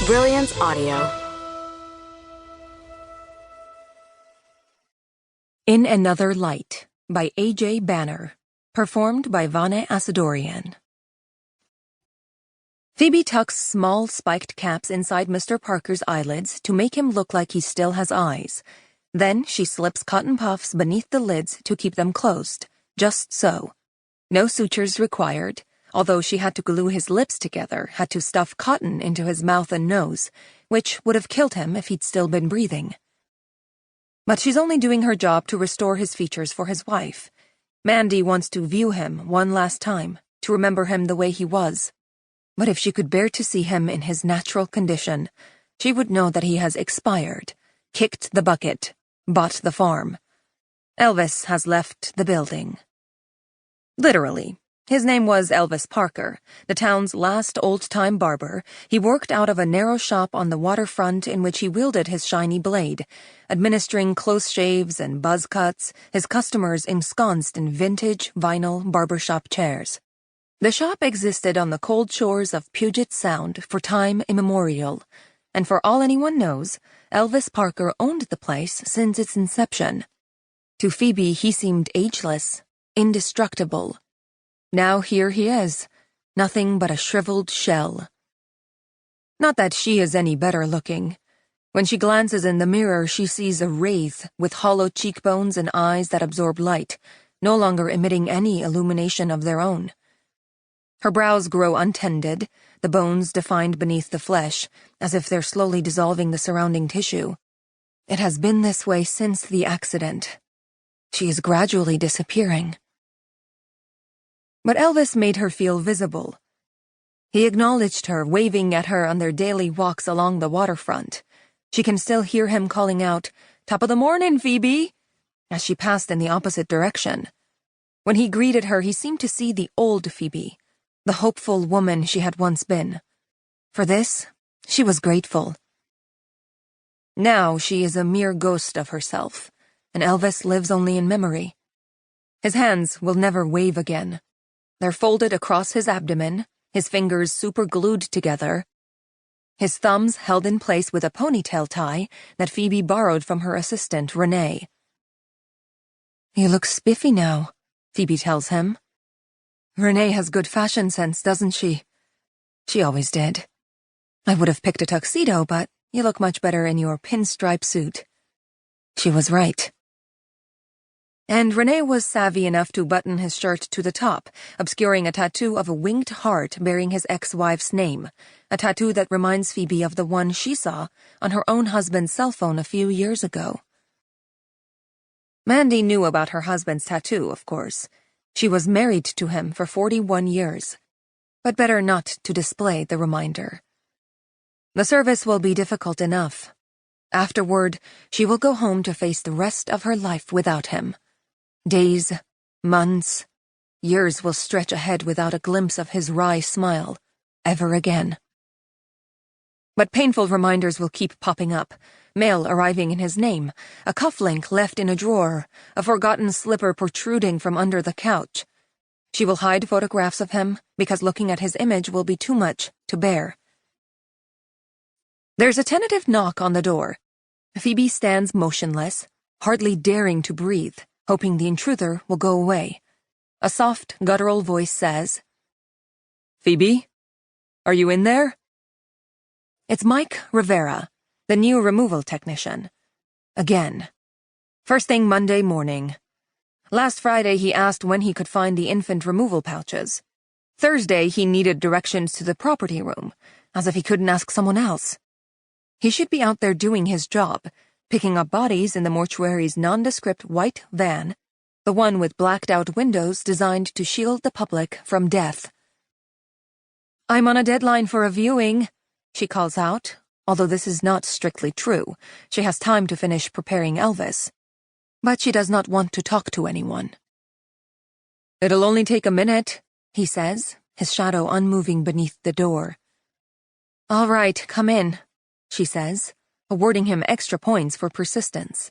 Brilliance Audio. In Another Light by A.J. Banner. Performed by Vane Asadorian. Phoebe tucks small spiked caps inside Mr. Parker's eyelids to make him look like he still has eyes. Then she slips cotton puffs beneath the lids to keep them closed, just so. No sutures required, although she had to glue his lips together, had to stuff cotton into his mouth and nose, which would have killed him if he'd still been breathing. But she's only doing her job to restore his features for his wife. Mandy wants to view him one last time, to remember him the way he was. But if she could bear to see him in his natural condition, she would know that he has expired, kicked the bucket, bought the farm. Elvis has left the building. Literally. His name was Elvis Parker, the town's last old-time barber. He worked out of a narrow shop on the waterfront in which he wielded his shiny blade, administering close shaves and buzz cuts, his customers ensconced in vintage vinyl barbershop chairs. The shop existed on the cold shores of Puget Sound for time immemorial, and for all anyone knows, Elvis Parker owned the place since its inception. To Phoebe, he seemed ageless, indestructible. Now here he is, nothing but a shriveled shell. Not that she is any better looking. When she glances in the mirror, she sees a wraith with hollow cheekbones and eyes that absorb light, no longer emitting any illumination of their own. Her brows grow untended, the bones defined beneath the flesh, as if they're slowly dissolving the surrounding tissue. It has been this way since the accident. She is gradually disappearing. But Elvis made her feel visible. He acknowledged her, waving at her on their daily walks along the waterfront. She can still hear him calling out, "Top of the morning, Phoebe," as she passed in the opposite direction. When he greeted her, he seemed to see the old Phoebe, the hopeful woman she had once been. For this, she was grateful. Now she is a mere ghost of herself, and Elvis lives only in memory. His hands will never wave again. They're folded across his abdomen, his fingers superglued together, his thumbs held in place with a ponytail tie that Phoebe borrowed from her assistant, Renee. "You look spiffy now," Phoebe tells him. "Renee has good fashion sense, doesn't she?" "She always did. I would have picked a tuxedo, but you look much better in your pinstripe suit." She was right. And Renee was savvy enough to button his shirt to the top, obscuring a tattoo of a winged heart bearing his ex-wife's name, a tattoo that reminds Phoebe of the one she saw on her own husband's cell phone a few years ago. Mandy knew about her husband's tattoo, of course. She was married to him for 41 years, but better not to display the reminder. The service will be difficult enough. Afterward, she will go home to face the rest of her life without him. Days, months, years will stretch ahead without a glimpse of his wry smile, ever again. But painful reminders will keep popping up, mail arriving in his name, a cufflink left in a drawer, a forgotten slipper protruding from under the couch. She will hide photographs of him, because looking at his image will be too much to bear. There's a tentative knock on the door. Phoebe stands motionless, hardly daring to breathe, hoping the intruder will go away. A soft, guttural voice says, "Phoebe? Are you in there?" It's Mike Rivera, the new removal technician. Again. First thing Monday morning. Last Friday he asked when he could find the infant removal pouches. Thursday he needed directions to the property room, as if he couldn't ask someone else. He should be out there doing his job, picking up bodies in the mortuary's nondescript white van, the one with blacked-out windows designed to shield the public from death. "I'm on a deadline for a viewing," she calls out, although this is not strictly true. She has time to finish preparing Elvis. But she does not want to talk to anyone. "It'll only take a minute," he says, his shadow unmoving beneath the door. "All right, come in," she says, awarding him extra points for persistence.